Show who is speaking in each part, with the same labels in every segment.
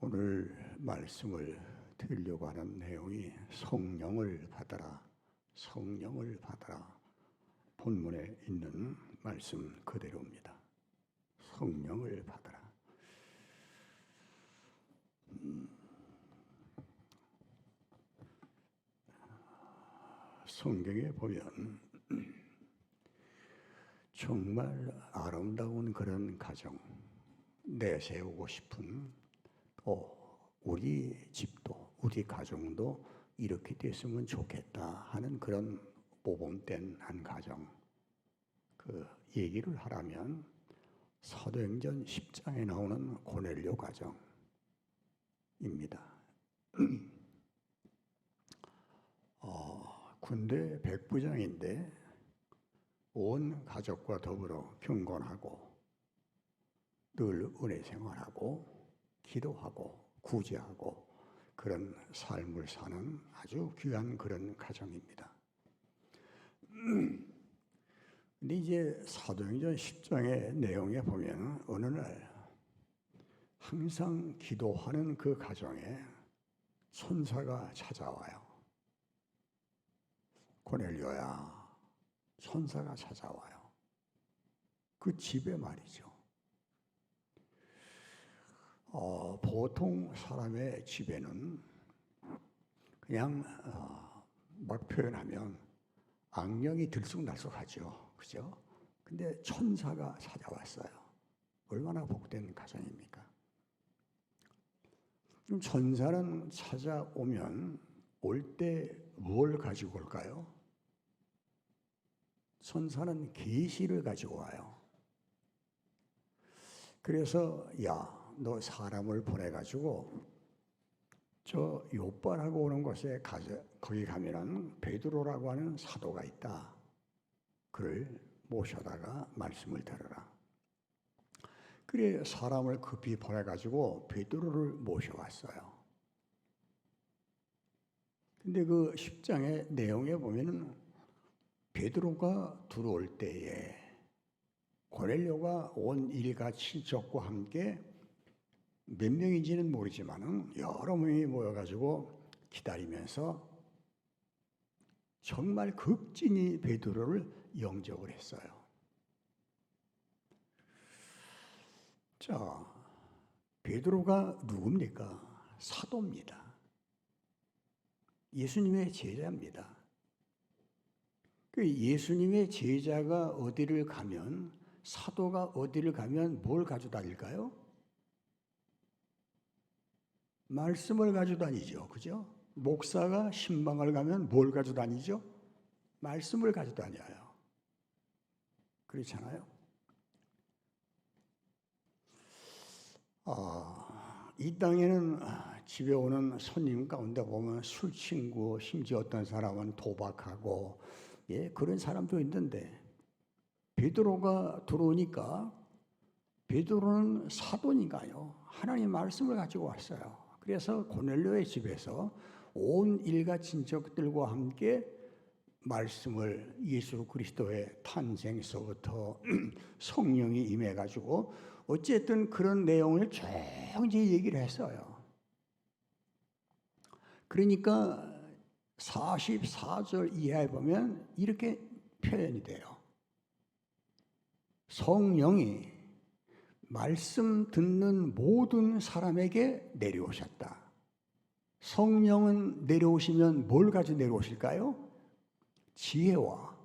Speaker 1: 오늘 말씀을 드리려고 하는 내용이 성령을 받아라, 성령을 받아라. 본문에 있는 말씀 그대로입니다. 성령을 받아라. 성경에 보면 정말 아름다운 그런 가정 내세우고 싶은, 우리 집도 우리 가정도 이렇게 됐으면 좋겠다 하는 그런 모범된 한 가정, 그 얘기를 하라면 사도행전 10장에 나오는 고넬료 가정입니다. 군대 백부장인데 온 가족과 더불어 경건하고 늘 은혜 생활하고 기도하고 구제하고 그런 삶을 사는 아주 귀한 그런 가정입니다. 근데 이제 사도행전 10장의 내용에 보면 어느 날 항상 기도하는 그 가정에 천사가 찾아와요. 고넬료야, 천사가 찾아와요. 그 집에 말이죠. 보통 사람의 집에는 그냥 막 표현하면 악령이 들쑥날쑥하죠. 그죠? 근데 천사가 찾아왔어요. 얼마나 복된 가정입니까? 그럼 천사는 찾아오면 올 때 뭘 가지고 올까요? 천사는 계시를 가지고 와요. 그래서 너 사람을 보내가지고 저 요바라고 오는 곳에 거기 가면은 베드로라고 하는 사도가 있다. 그를 모셔다가 말씀을 들으라. 그래 사람을 급히 보내가지고 베드로를 모셔왔어요. 근데 그 10장의 내용에 보면은 베드로가 들어올 때에 고넬료가 온 일가 친척과 함께 몇 명인지는 모르지만은 여러 명이 모여가지고 기다리면서 정말 극진히 베드로를 영접을 했어요. 자, 베드로가 누굽니까? 사도입니다. 예수님의 제자입니다. 그 예수님의 제자가 어디를 가면, 사도가 어디를 가면 뭘 가지고 다닐까요? 말씀을 가지고 다니죠. 그죠? 목사가 신방을 가면 뭘 가지고 다니죠? 말씀을 가지고 다녀요. 그렇잖아요? 이 땅에는 집에 오는 손님 가운데 보면 술 친구, 심지어 어떤 사람은 도박하고, 그런 사람도 있는데, 베드로가 들어오니까 베드로는 사도니까요. 하나님 말씀을 가지고 왔어요. 그래서 고넬료의 집에서 온 일가 친척들과 함께 말씀을, 예수 그리스도의 탄생서부터 성령이 임해가지고 어쨌든 그런 내용을 종지 얘기를 했어요. 그러니까 44절 이하에 보면 이렇게 표현이 돼요. 성령이 말씀 듣는 모든 사람에게 내려오셨다. 성령은 내려오시면 뭘 가지고 내려오실까요? 지혜와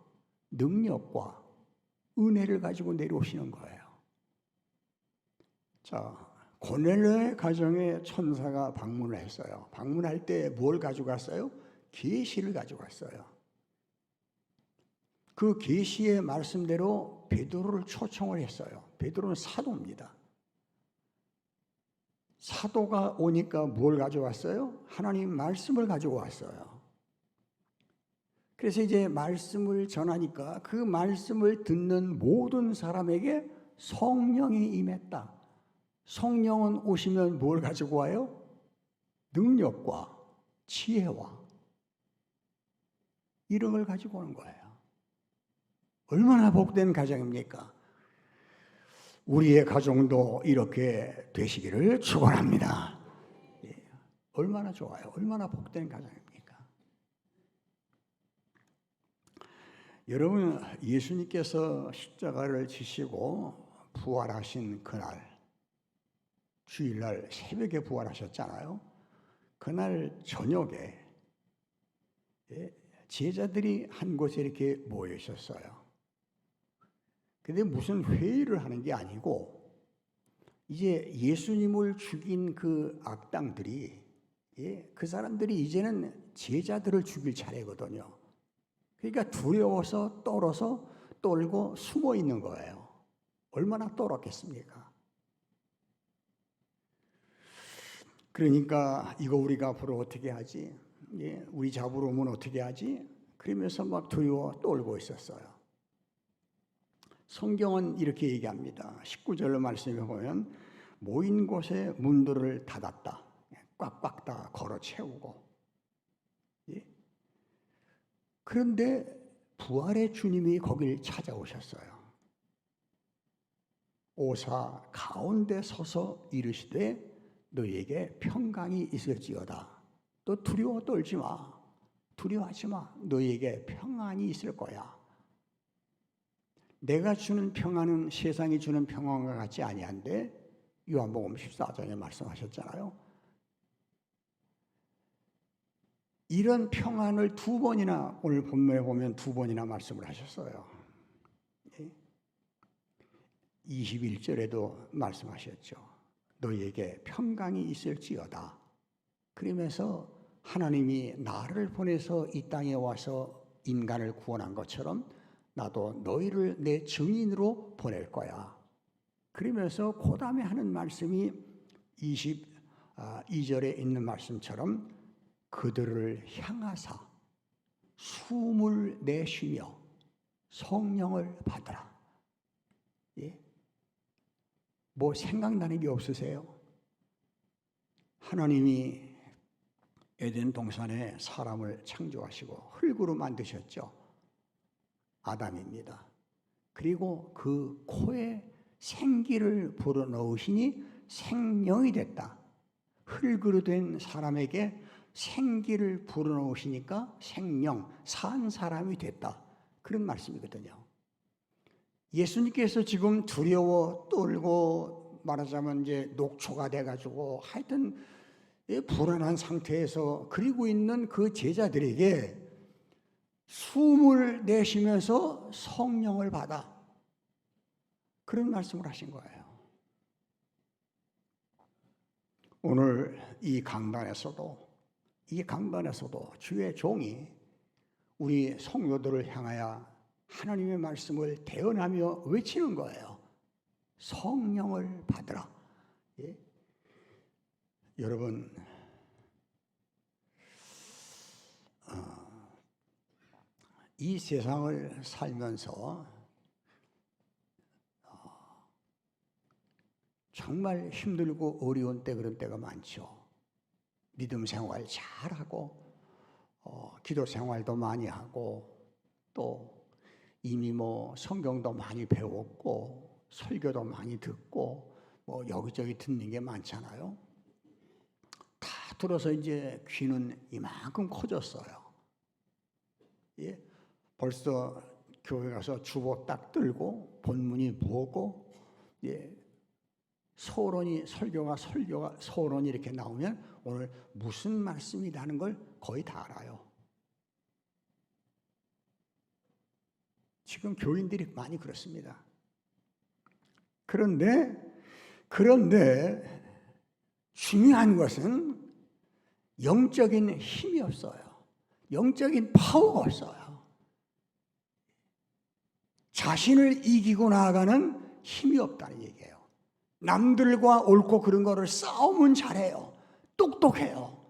Speaker 1: 능력과 은혜를 가지고 내려오시는 거예요. 자, 고넬료의 가정에 천사가 방문을 했어요. 방문할 때 뭘 가지고 갔어요? 계시를 가지고 갔어요. 그 계시의 말씀대로 베드로를 초청을 했어요. 베드로는 사도입니다. 사도가 오니까 뭘 가져왔어요? 하나님 말씀을 가지고 왔어요. 그래서 이제 말씀을 전하니까 그 말씀을 듣는 모든 사람에게 성령이 임했다. 성령은 오시면 뭘 가지고 와요? 능력과 지혜와 이런 걸 가지고 오는 거예요. 얼마나 복된 가정입니까? 우리의 가정도 이렇게 되시기를 축원합니다. 얼마나 좋아요. 얼마나 복된 가정입니까? 여러분, 예수님께서 십자가를 지시고 부활하신 그날, 주일날 새벽에 부활하셨잖아요. 그날 저녁에 제자들이 한 곳에 이렇게 모여 있었어요. 근데 무슨 회의를 하는 게 아니고 이제 예수님을 죽인 그 악당들이 그 사람들이 이제는 제자들을 죽일 차례거든요. 그러니까 두려워서 떨고 숨어 있는 거예요. 얼마나 떨었겠습니까? 그러니까 이거 우리가 앞으로 어떻게 하지? 우리 잡으러 오면 어떻게 하지? 그러면서 막 두려워 떨고 있었어요. 성경은 이렇게 얘기합니다. 19절 말씀에 보면 모인 곳에 문들을 닫았다. 꽉꽉 다 걸어 채우고. 그런데 부활의 주님이 거길 찾아오셨어요. 오사 가운데 서서 이르시되 너희에게 평강이 있을지어다. 너 두려워 떨지 마. 두려워하지 마. 너희에게 평안이 있을 거야. 내가 주는 평안은 세상이 주는 평안과 같지 아니한데 요한복음 14장에 말씀하셨잖아요. 이런 평안을 두 번이나 오늘 본문에 보면 두 번이나 말씀을 하셨어요. 21절에도 말씀하셨죠. 너희에게 평강이 있을지어다. 그러면서 하나님이 나를 보내서 이 땅에 와서 인간을 구원한 것처럼 나도 너희를 내 증인으로 보낼 거야. 그러면서 그 다음에 하는 말씀이 22절에 있는 말씀처럼 그들을 향하사 숨을 내쉬며 성령을 받으라. 뭐 생각나는 게 없으세요? 하나님이 에덴 동산에 사람을 창조하시고 흙으로 만드셨죠. 아담입니다. 그리고 그 코에 생기를 불어넣으시니 생명이 됐다. 흙으로 된 사람에게 생기를 불어넣으시니까 생명, 산 사람이 됐다. 그런 말씀이거든요. 예수님께서 지금 두려워 떨고 말하자면 이제 녹초가 돼가지고 하여튼 불안한 상태에서 그리고 있는 그 제자들에게 숨을 내쉬면서 성령을 받아. 그런 말씀을 하신 거예요. 오늘 이 강단에서도 주의 종이 우리 성도들을 향하여 하나님의 말씀을 대언하며 외치는 거예요. 성령을 받으라. 여러분, 이 세상을 살면서 정말 힘들고 어려운 때 그런 때가 많죠. 믿음 생활 잘하고 기도 생활도 많이 하고 또 이미 뭐 성경도 많이 배웠고 설교도 많이 듣고 뭐 여기저기 듣는 게 많잖아요. 다 들어서 이제 귀는 이만큼 커졌어요. 벌써 교회 가서 주보 딱 들고 본문이 뭐고 설교가 서론이 이렇게 나오면 오늘 무슨 말씀이라는 걸 거의 다 알아요. 지금 교인들이 많이 그렇습니다. 그런데 중요한 것은 영적인 힘이 없어요. 영적인 파워가 없어요. 자신을 이기고 나아가는 힘이 없다는 얘기예요. 남들과 옳고 그른 거를 싸움은 잘해요. 똑똑해요.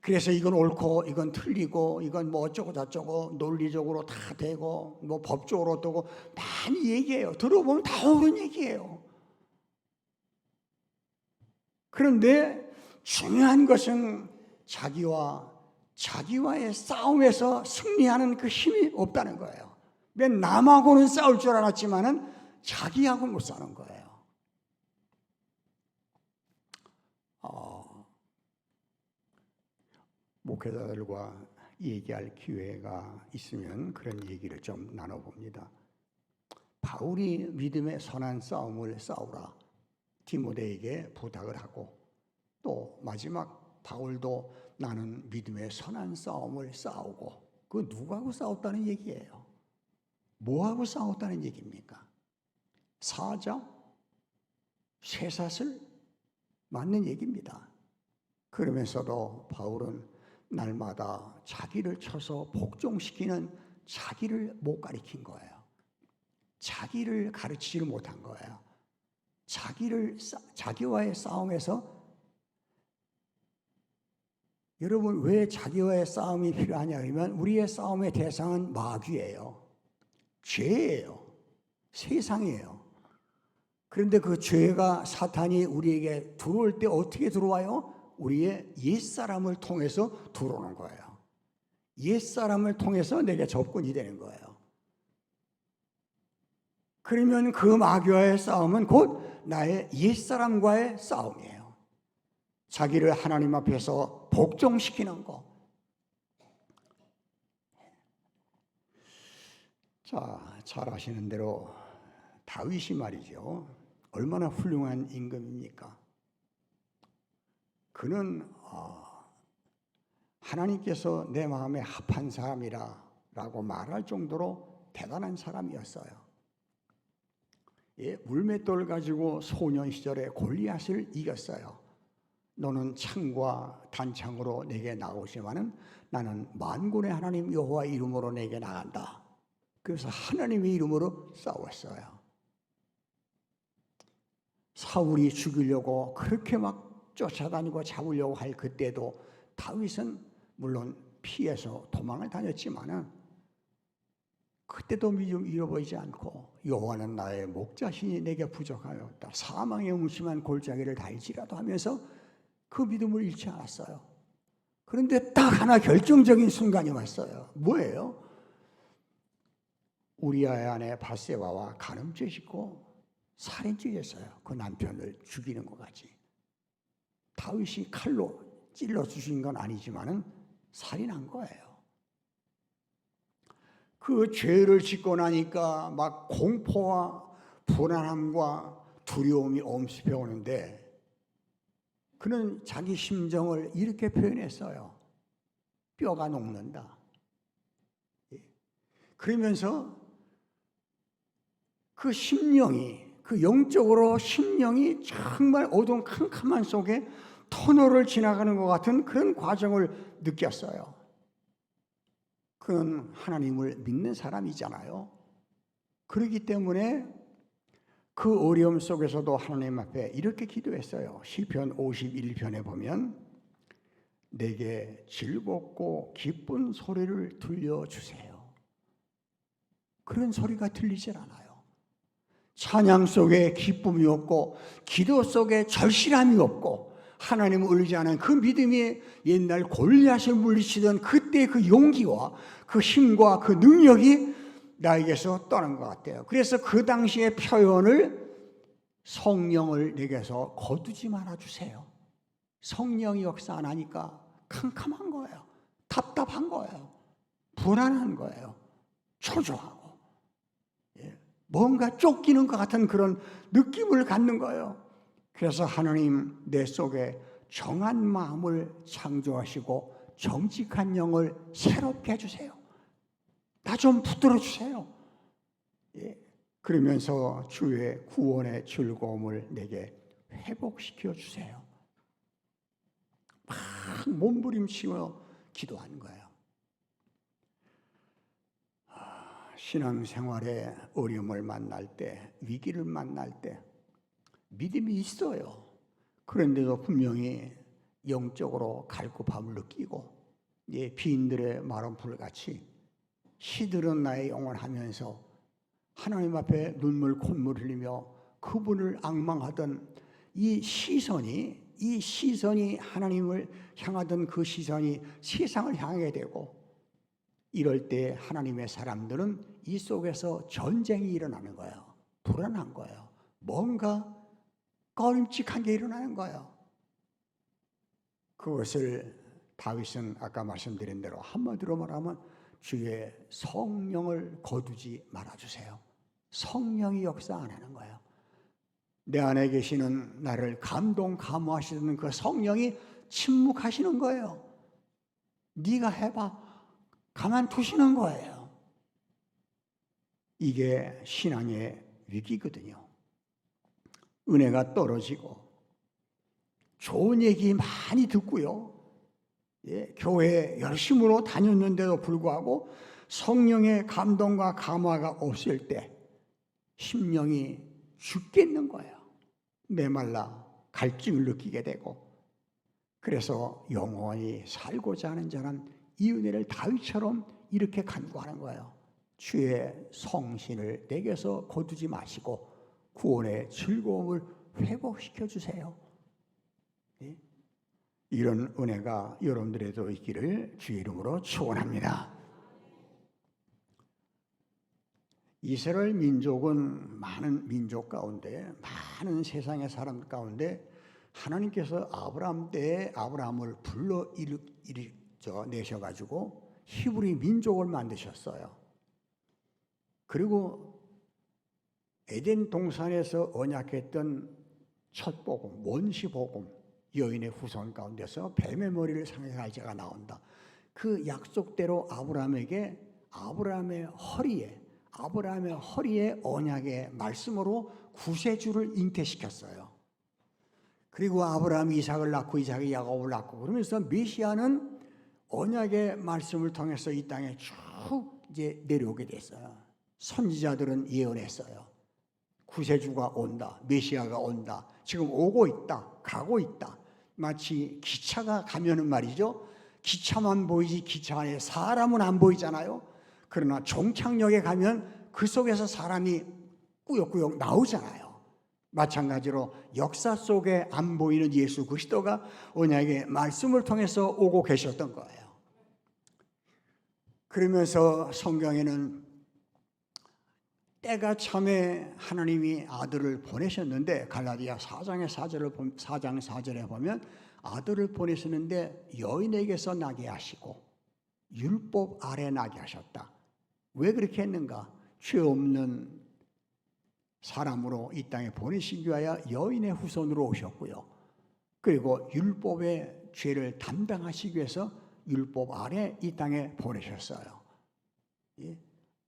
Speaker 1: 그래서 이건 옳고 이건 틀리고 이건 뭐 어쩌고 저쩌고 논리적으로 다 되고 뭐 법적으로 어떠고 많이 얘기해요. 들어보면 다 옳은 얘기예요. 그런데 중요한 것은 자기와의 싸움에서 승리하는 그 힘이 없다는 거예요. 맨 남하고는 싸울 줄 알았지만은 자기하고 못 사는 거예요. 목회자들과 얘기할 기회가 있으면 그런 얘기를 좀 나눠봅니다. 바울이 믿음의 선한 싸움을 싸우라 디모데에게 부탁을 하고, 또 마지막 바울도 나는 믿음의 선한 싸움을 싸우고, 그 누구하고 싸웠다는 얘기예요? 뭐하고 싸웠다는 얘기입니까? 사자, 쇠사슬 맞는 얘기입니다. 그러면서도 바울은 날마다 자기를 쳐서 복종시키는 자기를 못 가리킨 거예요. 자기를 가르치지를 못한 거예요. 자기와의 싸움에서, 여러분 왜 자기와의 싸움이 필요하냐 하면 우리의 싸움의 대상은 마귀예요. 죄예요. 세상이에요. 그런데 그 죄가, 사탄이 우리에게 들어올 때 어떻게 들어와요? 우리의 옛사람을 통해서 들어오는 거예요. 옛사람을 통해서 내게 접근이 되는 거예요. 그러면 그 마귀와의 싸움은 곧 나의 옛사람과의 싸움이에요. 자기를 하나님 앞에서 복종시키는 거. 자, 잘 아시는 대로 다윗이 말이죠. 얼마나 훌륭한 임금입니까? 그는 하나님께서 내 마음에 합한 사람이라고 말할 정도로 대단한 사람이었어요. 예, 물맷돌 가지고 소년 시절에 골리앗을 이겼어요. 너는 창과 단창으로 내게 나오지만은 나는 만군의 하나님 여호와 이름으로 내게 나간다. 그래서 하나님의 이름으로 싸웠어요. 사울이 죽이려고 그렇게 막 쫓아다니고 잡으려고 할 그때도 다윗은 물론 피해서 도망을 다녔지만은 그때도 믿음 잃어버리지 않고, 여호와는 나의 목자시니 내게 부족하였다. 사망의 음침한 골짜기를 달지라도 하면서 그 믿음을 잃지 않았어요. 그런데 딱 하나 결정적인 순간이 왔어요. 뭐예요? 우리아의 아내 밧세바와 간음죄 짓고 살인죄였어요. 그 남편을 죽이는 것 같이. 다윗이 칼로 찔러 주신 건 아니지만은 살인한 거예요. 그 죄를 짓고 나니까 막 공포와 불안함과 두려움이 엄습해 오는데, 그는 자기 심정을 이렇게 표현했어요. 뼈가 녹는다. 그러면서 그 심령이, 그 영적으로 심령이 정말 어두운 캄캄한 속에 터널을 지나가는 것 같은 그런 과정을 느꼈어요. 그는 하나님을 믿는 사람이잖아요. 그렇기 때문에 그 어려움 속에서도 하나님 앞에 이렇게 기도했어요. 시편 51편에 보면 내게 즐겁고 기쁜 소리를 들려주세요. 그런 소리가 들리질 않아요. 찬양 속에 기쁨이 없고 기도 속에 절실함이 없고 하나님을 의지 않은 그 믿음이 옛날 골리앗을 물리치던 그때 그 용기와 그 힘과 그 능력이 나에게서 떠난 것 같아요. 그래서 그 당시의 표현을 성령을 내게서 거두지 말아주세요. 성령이 역사 안 하니까 캄캄한 거예요. 답답한 거예요. 불안한 거예요. 초조하고 뭔가 쫓기는 것 같은 그런 느낌을 갖는 거예요. 그래서 하나님 내 속에 정한 마음을 창조하시고 정직한 영을 새롭게 해주세요. 나 좀 붙들어 주세요. 그러면서 주의 구원의 즐거움을 내게 회복시켜 주세요. 막 몸부림치며 기도하는 거예요. 신앙생활에 어려움을 만날 때, 위기를 만날 때 믿음이 있어요. 그런데도 분명히 영적으로 갈급함을 느끼고 비인들의 마름풀 같이 시들은 나의 영혼 하면서 하나님 앞에 눈물 콧물 흘리며 그분을 앙망하던 이 시선이 하나님을 향하던 그 시선이 세상을 향하게 되고, 이럴 때 하나님의 사람들은 이 속에서 전쟁이 일어나는 거예요. 불안한 거예요. 뭔가 꺼림칙한 게 일어나는 거예요. 그것을 다윗은 아까 말씀드린 대로 한마디로 말하면 주의 성령을 거두지 말아주세요. 성령이 역사 안 하는 거예요. 내 안에 계시는 나를 감동하시는 그 성령이 침묵하시는 거예요. 네가 해봐. 가만두시는 거예요. 이게 신앙의 위기거든요. 은혜가 떨어지고 좋은 얘기 많이 듣고요. 교회 열심으로 다녔는데도 불구하고 성령의 감동과 감화가 없을 때 심령이 죽겠는 거예요. 메말라 갈증을 느끼게 되고, 그래서 영원히 살고자 하는 자는 이 은혜를 다윗처럼 이렇게 간구하는 거예요. 주의 성신을 내게서 거두지 마시고 구원의 즐거움을 회복시켜 주세요. 이런 은혜가 여러분들에도 있기를 주의 이름으로 축원합니다. 이스라엘 민족은 많은 민족 가운데, 많은 세상의 사람 가운데 하나님께서 아브라함 때에 아브라함을 불러 내셔가지고 히브리 민족을 만드셨어요. 그리고 에덴 동산에서 언약했던 첫 복음, 원시 복음, 여인의 후손 가운데서 뱀의 머리를 상할 자가 나온다. 그 약속대로 아브라함의 허리에 언약의 말씀으로 구세주를 잉태시켰어요. 그리고 아브라함이 이삭을 낳고 이삭이 야곱을 낳고, 그러면서 메시아는 언약의 말씀을 통해서 이 땅에 쭉 이제 내려오게 됐어요. 선지자들은 예언했어요. 구세주가 온다, 메시아가 온다, 지금 오고 있다, 가고 있다. 마치 기차가 가면은 말이죠, 기차만 보이지 기차 안에 사람은 안 보이잖아요. 그러나 종착역에 가면 그 속에서 사람이 꾸역꾸역 나오잖아요. 마찬가지로 역사 속에 안 보이는 예수 그리스도가 언약의 말씀을 통해서 오고 계셨던 거예요. 그러면서 성경에는 때가 참에 하나님이 아들을 보내셨는데, 갈라디아 4장 4절에 보면 아들을 보내셨는데 여인에게서 나게 하시고 율법 아래 나게 하셨다. 왜 그렇게 했는가? 죄 없는 사람으로 이 땅에 보내시기 위하여 여인의 후손으로 오셨고요. 그리고 율법의 죄를 담당하시기 위해서 율법 아래 이 땅에 보내셨어요.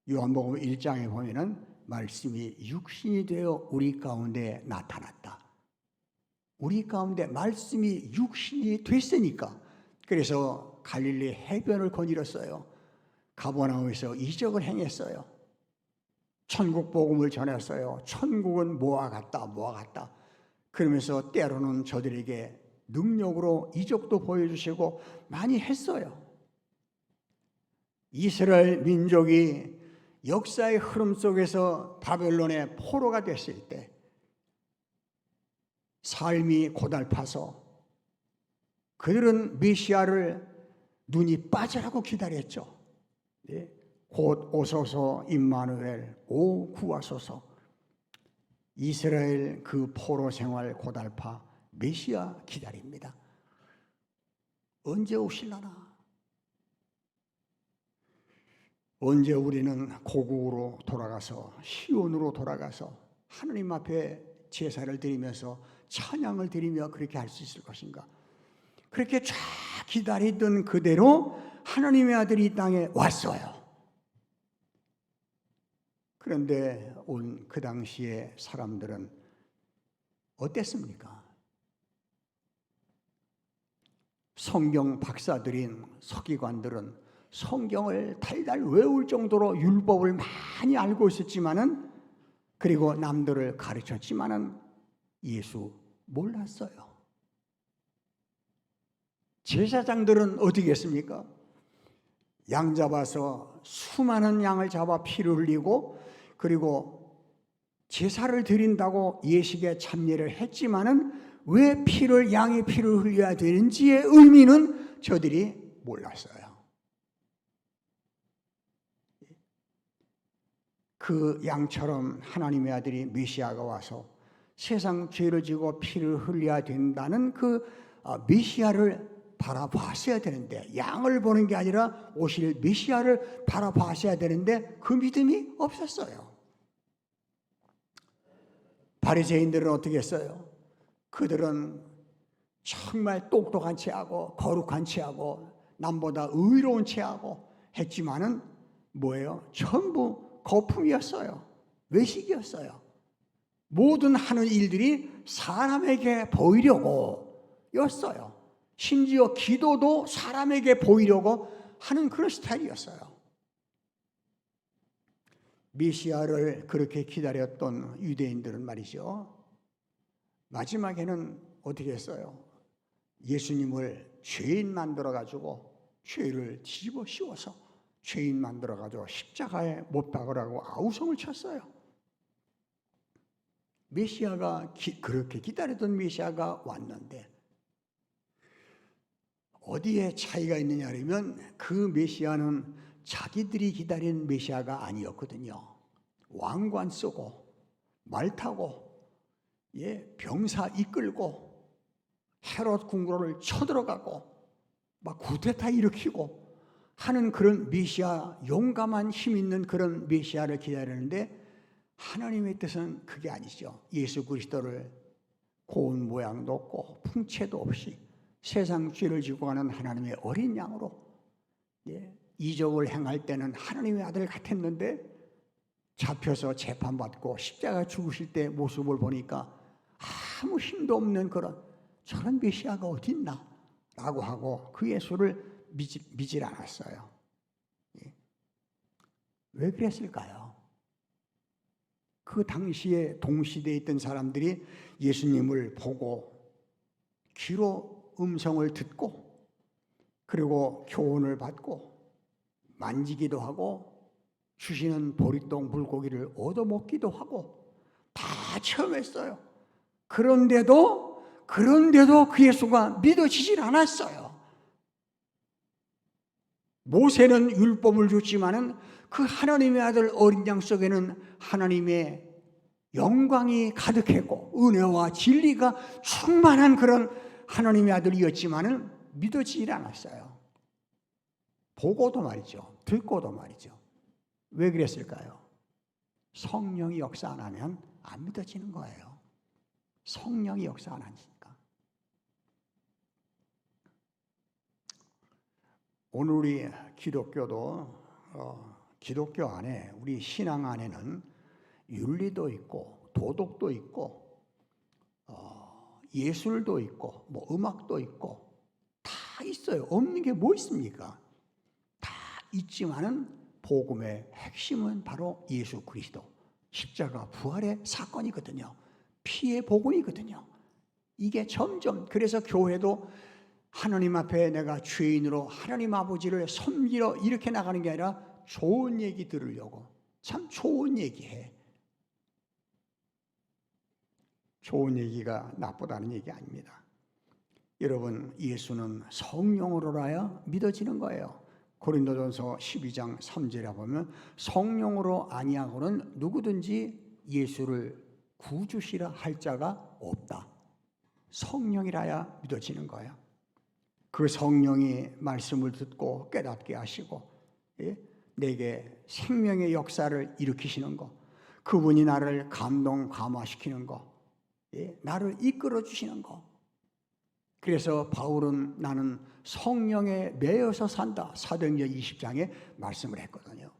Speaker 1: 요한복음 1장에 보면은 말씀이 육신이 되어 우리 가운데 나타났다. 우리 가운데 말씀이 육신이 됐으니까. 그래서 갈릴리 해변을 거닐었어요. 가버나움에서 이적을 행했어요. 천국 복음을 전했어요. 천국은 뭐와 같다. 그러면서 때로는 저들에게 능력으로 이적도 보여주시고 많이 했어요. 이스라엘 민족이 역사의 흐름 속에서 바벨론의 포로가 됐을 때 삶이 고달파서 그들은 메시아를 눈이 빠지라고 기다렸죠. 곧 오소서 임마누엘, 오 구하소서. 이스라엘 그 포로 생활 고달파 메시아 기다립니다. 언제 오실라나? 언제 우리는 고국으로 돌아가서 시온으로 돌아가서 하나님 앞에 제사를 드리면서 찬양을 드리며 그렇게 할 수 있을 것인가? 그렇게 쫙 기다리던 그대로 하나님의 아들이 이 땅에 왔어요. 그런데 온 그 당시에 사람들은 어땠습니까? 성경 박사들인 서기관들은 성경을 달달 외울 정도로 율법을 많이 알고 있었지만은, 그리고 남들을 가르쳤지만은 예수 몰랐어요. 제사장들은 어떻게 했습니까? 양 잡아서 수많은 양을 잡아 피를 흘리고, 그리고 제사를 드린다고 예식에 참여를 했지만은 왜 양의 피를 흘려야 되는지의 의미는 저들이 몰랐어요. 그 양처럼 하나님의 아들이 메시아가 와서 세상 죄를 지고 피를 흘려야 된다는 그 메시아를 바라봤어야 되는데, 양을 보는 게 아니라 오실 메시아를 바라봤어야 되는데 그 믿음이 없었어요. 바리새인들은 어떻게 했어요? 그들은 정말 똑똑한 체하고 거룩한 체하고 남보다 의로운 체하고 했지만은 뭐예요? 전부 거품이었어요. 외식이었어요. 모든 하는 일들이 사람에게 보이려고 였어요. 심지어 기도도 사람에게 보이려고 하는 그런 스타일이었어요. 메시아를 그렇게 기다렸던 유대인들은 말이죠, 마지막에는 어떻게 했어요? 예수님을 죄인 만들어가지고 죄를 뒤집어 씌워서 죄인 만들어가지고 십자가에 못 박으라고 아우성을 쳤어요. 메시아가 그렇게 기다렸던 메시아가 왔는데 어디에 차이가 있느냐 하면 그 메시아는 자기들이 기다린 메시아가 아니었거든요. 왕관 쓰고 말 타고 병사 이끌고 헤롯 궁궐을 쳐들어가고 막 쿠데타 일으키고 하는 그런 메시아, 용감한 힘 있는 그런 메시아를 기다리는데 하나님의 뜻은 그게 아니죠. 예수 그리스도를 고운 모양도 없고 풍채도 없이 세상 죄를 지고 가는 하나님의 어린 양으로 이적을 행할 때는 하나님의 아들 같았는데 잡혀서 재판받고 십자가 죽으실 때 모습을 보니까 아무 힘도 없는 저런 메시아가 어디 있나 라고 하고 그 예수를 믿질 않았어요. 왜 그랬을까요? 그 당시에 동시대에 있던 사람들이 예수님을 보고 귀로 음성을 듣고 그리고 교훈을 받고 만지기도 하고 주시는 보리떡 물고기를 얻어먹기도 하고 다 체험했어요. 그런데도 그 예수가 믿어지질 않았어요. 모세는 율법을 줬지만은 그 하나님의 아들 어린 양 속에는 하나님의 영광이 가득했고 은혜와 진리가 충만한 그런 하나님의 아들이었지만은 믿어지질 않았어요. 보고도 말이죠. 듣고도 말이죠. 왜 그랬을까요? 성령이 역사 안 하면 안 믿어지는 거예요. 성령이 역사 안 하니까. 오늘 우리 기독교도 기독교 안에 우리 신앙 안에는 윤리도 있고 도덕도 있고 예술도 있고 뭐 음악도 있고 다 있어요. 없는 게 뭐 있습니까? 다 있지만은 복음의 핵심은 바로 예수 그리스도 십자가 부활의 사건이거든요. 피의 복음이거든요. 이게 점점 그래서 교회도 하나님 앞에 내가 죄인으로 하나님 아버지를 섬기러 이렇게 나가는 게 아니라 좋은 얘기 들으려고 참 좋은 얘기해. 좋은 얘기가 나쁘다는 얘기 아닙니다. 여러분 예수는 성령으로라야 믿어지는 거예요. 고린도전서 12장 3절에 보면 성령으로 아니하고는 누구든지 예수를 구주시라 할 자가 없다. 성령이라야 믿어지는 거예요. 그 성령이 말씀을 듣고 깨닫게 하시고 내게 생명의 역사를 일으키시는 것, 그분이 나를 감동 감화시키는 것, 나를 이끌어 주시는 것. 그래서 바울은 나는 성령에 매여서 산다. 사도행전 20장에 말씀을 했거든요.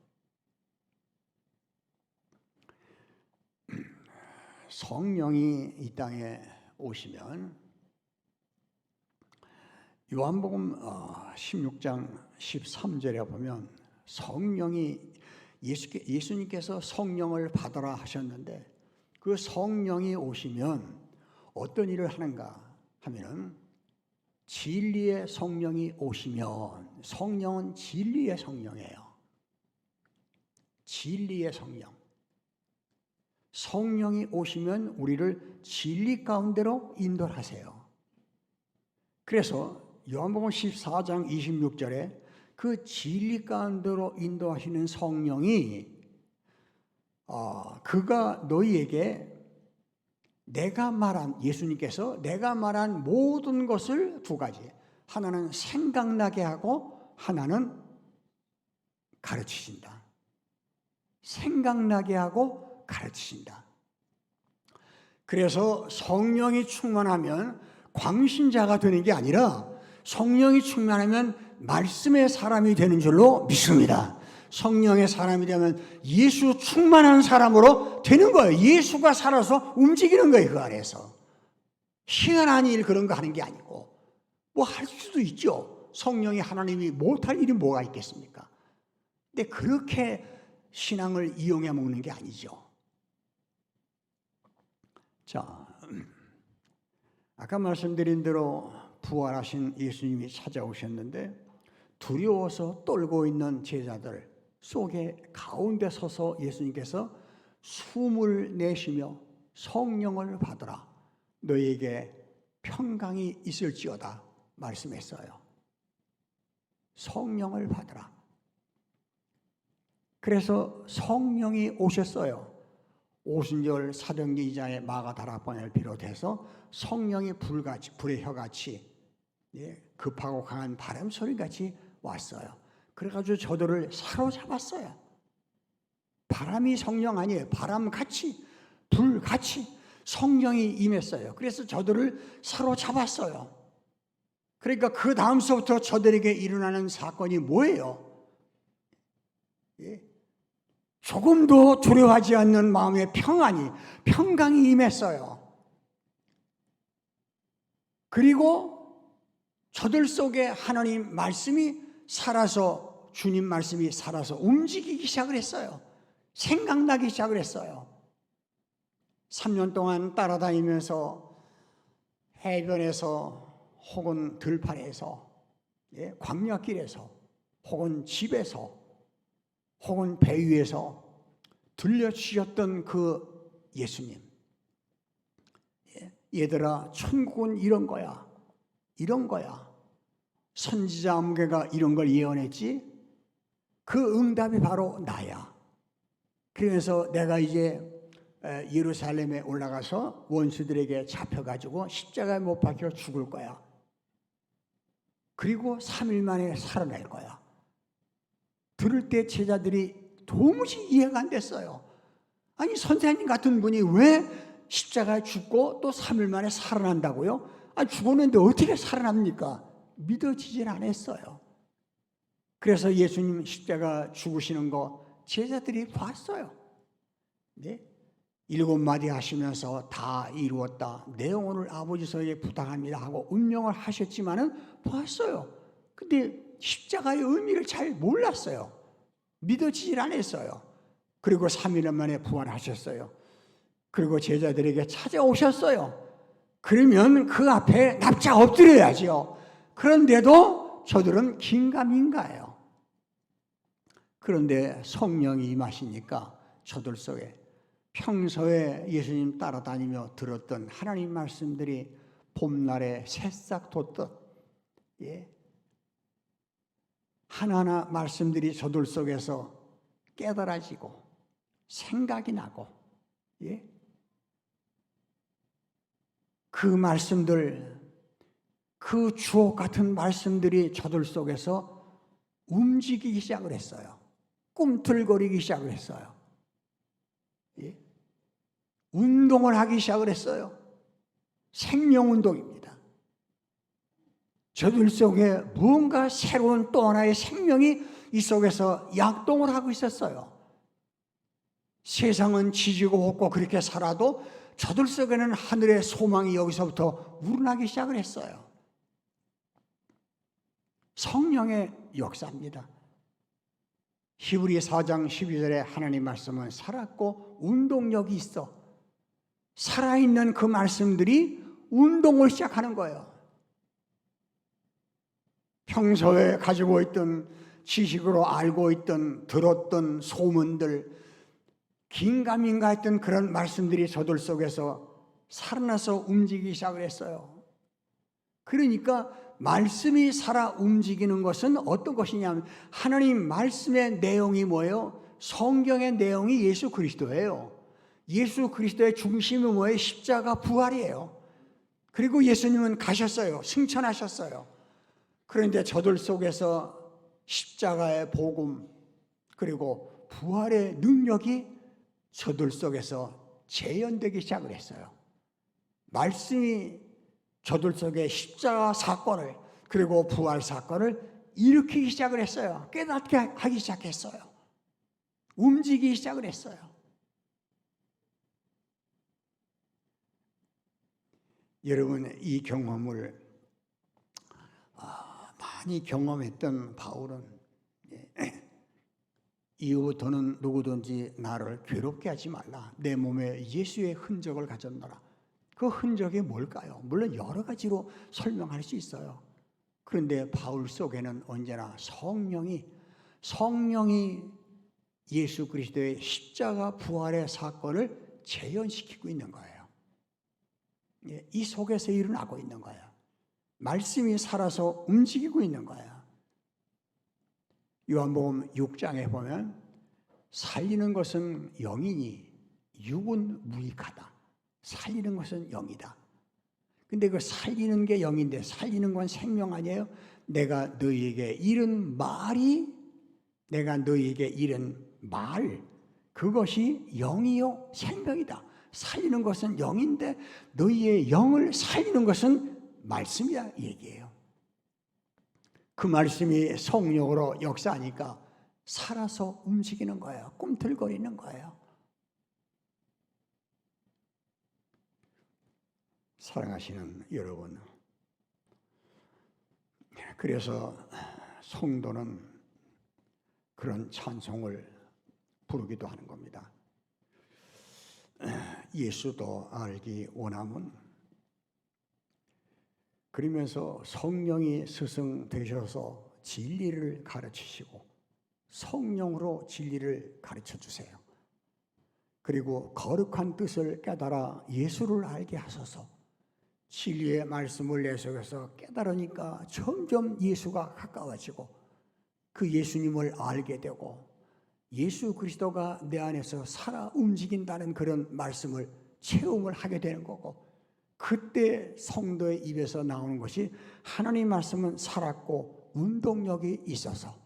Speaker 1: 성령이 이 땅에 오시면 요한복음 16장 13절에 보면 성령이 예수님께서 성령을 받아라 하셨는데 그 성령이 오시면 어떤 일을 하는가 하면은 진리의 성령이 오시면 성령은 진리의 성령이에요. 진리의 성령. 성령이 오시면 우리를 진리 가운데로 인도하세요. 그래서 요한복음 14장 26절에 그 진리 가운데로 인도하시는 성령이 그가 너희에게 예수님께서 내가 말한 모든 것을 두 가지 하나는 생각나게 하고 하나는 가르치신다. 생각나게 하고 가르치신다. 그래서 성령이 충만하면 광신자가 되는 게 아니라 성령이 충만하면 말씀의 사람이 되는 줄로 믿습니다. 성령의 사람이 되면 예수 충만한 사람으로 되는 거예요. 예수가 살아서 움직이는 거예요. 그 안에서. 희한한 일 그런 거 하는 게 아니고 뭐 할 수도 있죠. 성령이 하나님이 못할 일이 뭐가 있겠습니까? 근데 그렇게 신앙을 이용해 먹는 게 아니죠. 자, 아까 말씀드린 대로 부활하신 예수님이 찾아오셨는데 두려워서 떨고 있는 제자들 속에 가운데 서서 예수님께서 숨을 내쉬며 성령을 받으라. 너에게 평강이 있을지어다 말씀했어요. 성령을 받으라. 그래서 성령이 오셨어요. 오순절 사도행전 2장의 마가다락방을 비롯해서 성령이 불의 혀같이 급하고 강한 바람 소리같이 왔어요. 그래가지고 저들을 사로잡았어요. 바람이 성령 아니에요. 바람같이 불같이 성령이 임했어요. 그래서 저들을 사로잡았어요. 그러니까 그 다음서부터 저들에게 일어나는 사건이 뭐예요? 조금도 두려워하지 않는 마음의 평강이 임했어요. 그리고 저들 속에 하나님 말씀이 살아서, 주님 말씀이 살아서 움직이기 시작을 했어요. 생각나기 시작을 했어요. 3년 동안 따라다니면서 해변에서 혹은 들판에서, 광야길에서 혹은 집에서 혹은 배 위에서 들려주셨던 그 예수님. 얘들아, 천국은 이런 거야. 이런 거야. 선지자 아무개가 이런 걸 예언했지? 그 응답이 바로 나야. 그래서 내가 이제 예루살렘에 올라가서 원수들에게 잡혀가지고 십자가에 못 박혀 죽을 거야. 그리고 3일 만에 살아날 거야. 들을 때 제자들이 도무지 이해가 안 됐어요. 아니, 선생님 같은 분이 왜 십자가에 죽고 또 3일 만에 살아난다고요? 죽었는데 어떻게 살아납니까? 믿어지질 않았어요. 그래서 예수님 십자가 죽으시는 거 제자들이 봤어요. 7마디 하시면서 다 이루었다. 내 영혼을 아버지 손에 부탁합니다 하고 운명을 하셨지만은 봤어요. 근데 십자가의 의미를 잘 몰랐어요. 믿어지질 않았어요. 그리고 3일 만에 부활하셨어요. 그리고 제자들에게 찾아오셨어요. 그러면 그 앞에 납작 엎드려야죠. 그런데도 저들은 긴가민가해요. 그런데 성령이 임하시니까 저들 속에 평소에 예수님 따라다니며 들었던 하나님 말씀들이 봄날에 새싹 돋듯 하나하나 말씀들이 저들 속에서 깨달아지고 생각이 나고 그 말씀들, 그 주옥 같은 말씀들이 저들 속에서 움직이기 시작을 했어요. 꿈틀거리기 시작을 했어요. 운동을 하기 시작을 했어요. 생명운동입니다. 저들 속에 무언가 새로운 또 하나의 생명이 이 속에서 약동을 하고 있었어요. 세상은 지지고 볶고 그렇게 살아도 저들 속에는 하늘의 소망이 여기서부터 우러나기 시작을 했어요. 성령의 역사입니다. 히브리 4장 12절에 하나님 말씀은 살았고 운동력이 있어. 살아있는 그 말씀들이 운동을 시작하는 거예요. 평소에 가지고 있던 지식으로 알고 있던 들었던 소문들, 긴가민가 했던 그런 말씀들이 저들 속에서 살아나서 움직이기 시작을 했어요. 그러니까 말씀이 살아 움직이는 것은 어떤 것이냐면 하나님 말씀의 내용이 뭐예요? 성경의 내용이 예수 그리스도예요. 예수 그리스도의 중심이 뭐예요? 십자가 부활이에요. 그리고 예수님은 가셨어요. 승천하셨어요. 그런데 저들 속에서 십자가의 복음 그리고 부활의 능력이 저들 속에서 재현되기 시작을 했어요. 말씀이 저들 속에 십자가 사건을 그리고 부활 사건을 일으키기 시작을 했어요. 깨닫게 하기 시작했어요. 움직이기 시작을 했어요. 여러분, 이 경험을 많이 경험했던 바울은 이후부터는 누구든지 나를 괴롭게 하지 말라. 내 몸에 예수의 흔적을 가졌노라. 그 흔적이 뭘까요? 물론 여러 가지로 설명할 수 있어요. 그런데 바울 속에는 언제나 성령이 예수 그리스도의 십자가 부활의 사건을 재현시키고 있는 거예요. 이 속에서 일어나고 있는 거예요. 말씀이 살아서 움직이고 있는 거예요. 요한복음 6장에 보면 살리는 것은 영이니 육은 무익하다. 살리는 것은 영이다. 근데 그 살리는 게 영인데 살리는 건 생명 아니에요? 내가 너희에게 이른 말이 내가 너희에게 이른 말 그것이 영이요 생명이다. 살리는 것은 영인데 너희의 영을 살리는 것은 말씀이야 얘기예요. 그 말씀이 성령으로 역사하니까 살아서 움직이는 거예요. 꿈틀거리는 거예요. 사랑하시는 여러분, 그래서 성도는 그런 찬송을 부르기도 하는 겁니다. 예수도 알기 원함은 그러면서 성령이 스승 되셔서 진리를 가르치시고 성령으로 진리를 가르쳐 주세요. 그리고 거룩한 뜻을 깨달아 예수를 알게 하소서. 진리의 말씀을 내 속에서 깨달으니까 점점 예수가 가까워지고 그 예수님을 알게 되고 예수 그리스도가 내 안에서 살아 움직인다는 그런 말씀을 체험을 하게 되는 거고, 그때 성도의 입에서 나오는 것이 하나님 말씀은 살았고 운동력이 있어서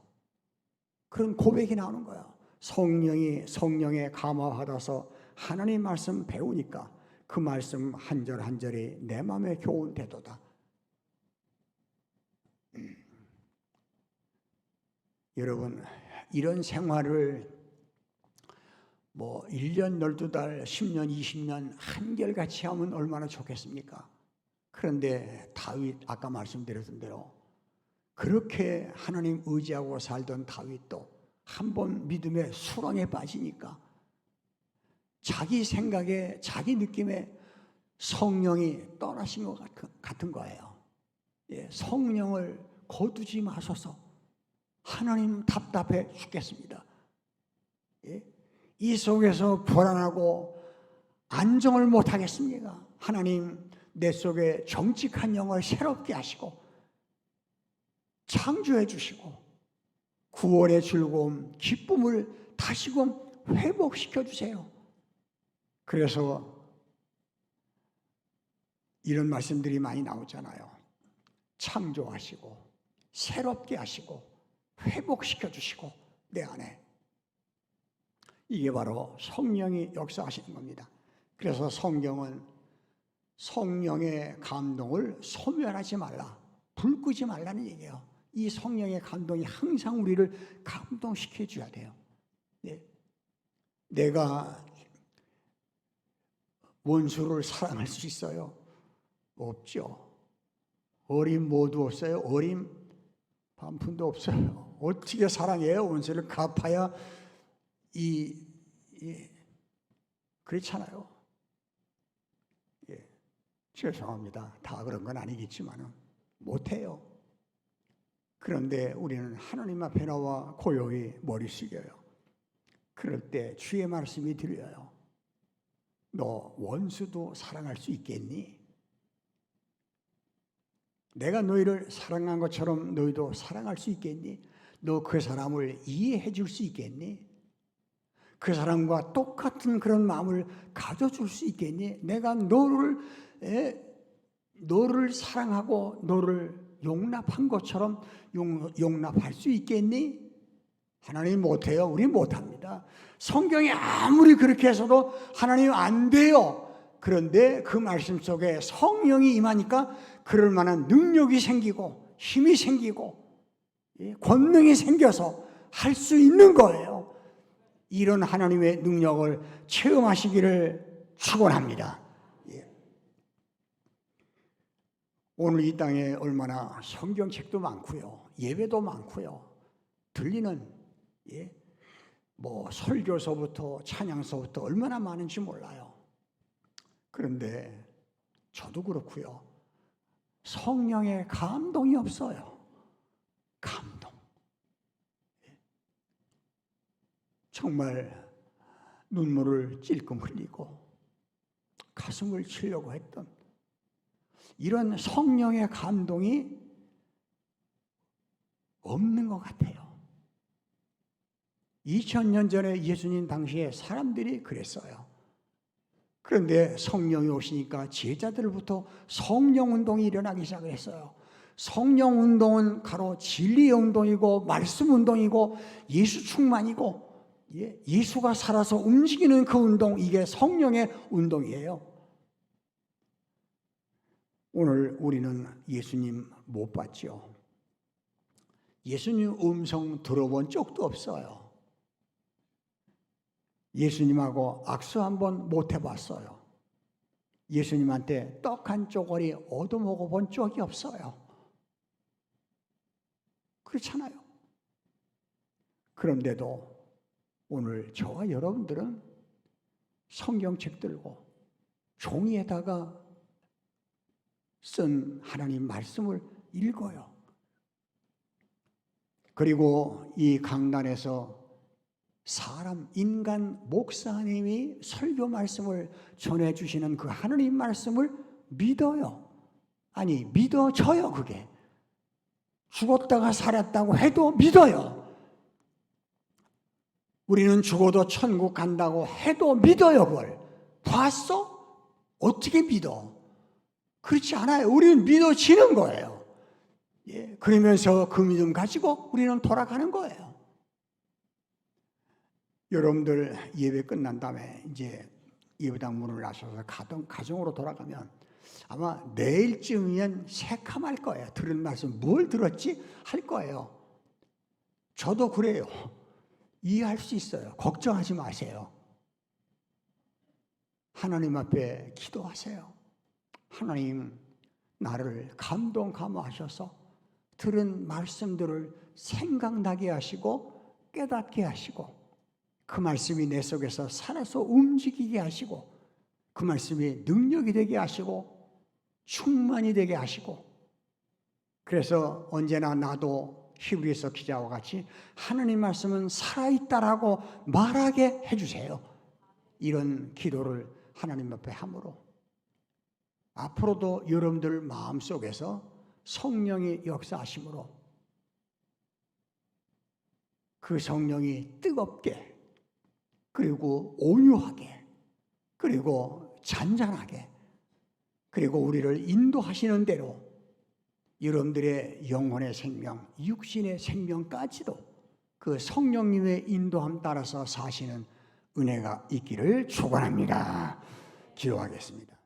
Speaker 1: 그런 고백이 나오는 거예요. 성령에 감화받아서 하나님 말씀 배우니까 그 말씀 한 절 한 절이 내 마음에 교훈되도다. 여러분, 이런 생활을 1년, 12달, 10년, 20년 한결같이 하면 얼마나 좋겠습니까? 그런데 다윗, 아까 말씀드렸던 대로 그렇게 하나님 의지하고 살던 다윗도 한 번 믿음의 수렁에 빠지니까 자기 생각에 자기 느낌에 성령이 떠나신 것 같은 거예요. 성령을 거두지 마소서. 하나님 답답해 죽겠습니다. 이 속에서 불안하고 안정을 못하겠습니까? 하나님 내 속에 정직한 영을 새롭게 하시고 창조해 주시고 구원의 즐거움, 기쁨을 다시금 회복시켜 주세요. 그래서 이런 말씀들이 많이 나오잖아요. 창조하시고 새롭게 하시고 회복시켜 주시고 내 안에. 이게 바로 성령이 역사하시는 겁니다. 그래서 성경은 성령의 감동을 소멸하지 말라, 불 끄지 말라는 얘기예요. 이 성령의 감동이 항상 우리를 감동시켜 줘야 돼요. 내가 원수를 사랑할 수 있어요? 없죠. 어림 모두 없어요. 어림 반푼도 없어요. 어떻게 사랑해요? 원수를 갚아야 그렇잖아요. 죄송합니다. 다 그런 건 아니겠지만 못해요. 그런데 우리는 하나님 앞에 나와 고요히 머리 숙여요. 그럴 때 주의 말씀이 들려요. 너 원수도 사랑할 수 있겠니? 내가 너희를 사랑한 것처럼 너희도 사랑할 수 있겠니? 너 그 사람을 이해해 줄 수 있겠니? 그 사람과 똑같은 그런 마음을 가져줄 수 있겠니? 내가 너를 사랑하고 너를 용납한 것처럼 용납할 수 있겠니? 하나님 못해요. 우리 못합니다. 성경이 아무리 그렇게 해서도 하나님 안 돼요. 그런데 그 말씀 속에 성령이 임하니까 그럴 만한 능력이 생기고 힘이 생기고 권능이 생겨서 할 수 있는 거예요. 이런 하나님의 능력을 체험하시기를 축원합니다. 오늘 이 땅에 얼마나 성경책도 많고요, 예배도 많고요, 들리는 설교서부터 찬양서부터 얼마나 많은지 몰라요. 그런데 저도 그렇고요, 성령의 감동이 없어요. 감동. 정말 눈물을 찔끔 흘리고 가슴을 치려고 했던 이런 성령의 감동이 없는 것 같아요. 2000년 전에 예수님 당시에 사람들이 그랬어요. 그런데 성령이 오시니까 제자들부터 성령운동이 일어나기 시작을 했어요. 성령운동은 가로 진리의 운동이고 말씀 운동이고 예수 충만이고 예수가 살아서 움직이는 그 운동, 이게 성령의 운동이에요. 오늘 우리는 예수님 못 봤죠. 예수님 음성 들어본 적도 없어요. 예수님하고 악수 한번 못 해봤어요. 예수님한테 떡 한 쪼가리 얻어먹어 본 적이 없어요. 그렇잖아요. 그런데도 오늘 저와 여러분들은 성경책 들고 종이에다가 쓴 하나님 말씀을 읽어요. 그리고 이 강단에서 인간 목사님이 설교 말씀을 전해주시는 그 하나님 말씀을 믿어요. 아니, 믿어져요. 그게 죽었다가 살았다고 해도 믿어요. 우리는 죽어도 천국 간다고 해도 믿어요. 그걸 봤어? 어떻게 믿어? 그렇지 않아요. 우리는 믿어지는 거예요. 그러면서 그 믿음 가지고 우리는 돌아가는 거예요. 여러분들 예배 끝난 다음에 이제 예배당 문을 나서서 가정으로 돌아가면 아마 내일쯤이면 새카말 거예요. 들은 말씀 뭘 들었지? 할 거예요. 저도 그래요. 이해할 수 있어요. 걱정하지 마세요. 하나님 앞에 기도하세요. 하나님, 나를 감동하셔서 들은 말씀들을 생각나게 하시고 깨닫게 하시고 그 말씀이 내 속에서 살아서 움직이게 하시고 그 말씀이 능력이 되게 하시고 충만이 되게 하시고, 그래서 언제나 나도 히브리서 기자와 같이 하나님 말씀은 살아있다라고 말하게 해주세요. 이런 기도를 하나님 앞에 함으로 앞으로도 여러분들 마음속에서 성령이 역사하심으로 그 성령이 뜨겁게 그리고 온유하게 그리고 잔잔하게 그리고 우리를 인도하시는 대로 여러분들의 영혼의 생명, 육신의 생명까지도 그 성령님의 인도함 따라서 사시는 은혜가 있기를 축원합니다. 기도하겠습니다.